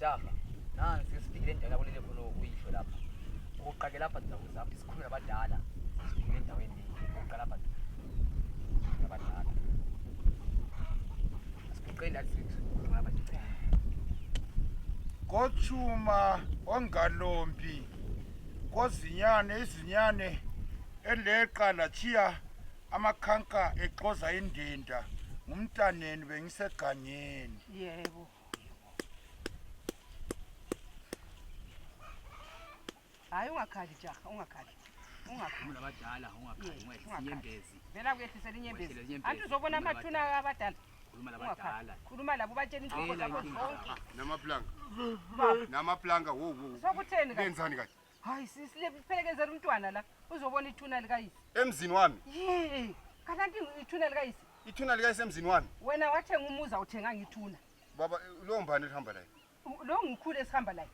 jaha nansi sifikile endaweni abolele khona uyisho lapha uqake lapha ndawo zami sikhuluma abadala sifikile endaweni uqala lapha abadala siqela sikhuluma abadala Kochuma ongalombi kozinyane eleqa lachiya amakhanka exoza indinda ngumntaneni bengiseganyeni. Yebo. Hayi ungakhali jaha, ungakhali. Ungakhuluma abadala, ungakhali inyembezi. Vela kuyehlisela inyembezi. Antu uzobona amathuna abadala. Khuluma labadala. Khuluma labo batshela inhloko zabo zonke. Namaplanga wo. Sokutheni kahle? Lenzani kahle? Hayi sisipelekezela umntwana la. Uzobona ithuna likayisi. Emzini wami. Yey. Kanti ithuna likayisi. Ithuna likayisi emzini wami. Wena wathenga umuza uthenga ngithuna. Baba lo mbani ehamba la? Lo ngikhulu esihamba la.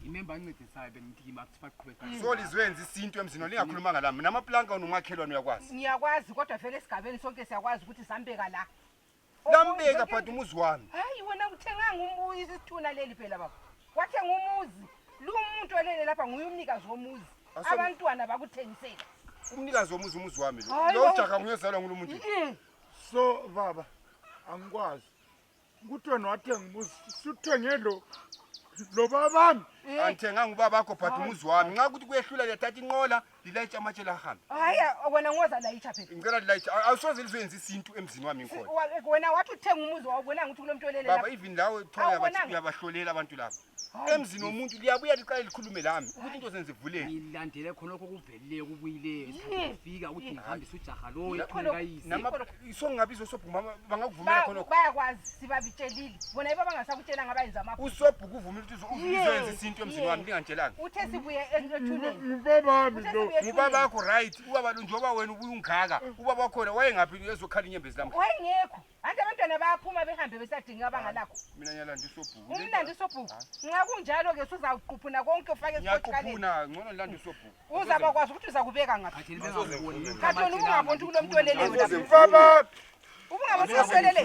Imemba ancedisayo benithi makuthi baqhubeka. So lizwenza isinto emzini lingakhulumanga lami. Namaplanga unomakhelwane uyakwazi. Ngiyakwazi kodwa vele esigabeni sonke siyakwazi ukuthi sambeka la. Lambeka phathi umuzi wami. Hayi wena uthenganga umuzi isithuna leli phela baba. Wathenga umuzi. Lo muntu olele lapha nguye umnikazi womuzi. Abantwana bakuthengisela. Umnikazi womuzi wami lo. Lo ujaka nguyezalwa ngumuntu. So baba angikwazi. Ukuthi wena wathenga umuzi suthenge lo babami. Angithenganga ubaba bakho phathi umuzi wami. Nxa ukuthi kuyehlula liyathatha inqola lilayitsha amatshela ahambe. Hayi wena ngoza layitsha phela. Ngicela lilayitsha awusoze lizenza isinto emzini wami ngikhona. Wena wathi uthenga umuzi wabona ukuthi kulo muntu olele lapha. Baba even lawe thoya bathi uyabahlolela abantu laba. Emzini womuntu liyabuya liqale likhulume lami ukuthi into zenze ivuleke. Ngilandele khonokho kuvelileyo kubuyileyo isifika ukuthi ngihambise ujaha lo ekhulekayisi. Isongabizo sobhuma bangakuvumela khonokho. Bayakwazi sibabitshelile. Bona yiba bangasakutshela ngabayenza amapho. Usobhuku uvumile ukuthi uzenze isinto emzini wami lingantshelanga. Uthe sibuye ethuneni. Babami lo. Ubaba wakho right ubaba lo njoba wena ubuye ungaka ubaba wakho wayengaphi ezokhala inyembezi lami. Wayengekho. Ande abantwana bayaphuma behambe besadinga abangalakho. Mina nyalanda isobhuku. Umlando isobhuku. Nxa kunjalo ke uzawuquphuna konke ufake esiqaleni. Ngiyaquphuna ngcono landa isobhuku. Uzabakwazi ukuthi uzakubeka ngaphi. Kathoni ungaboni kulo muntu oleleyo lapha. Baba Ubungaboni uselele.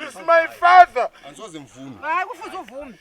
is my father. Angisoze mvume. Hayi kufuze uvume.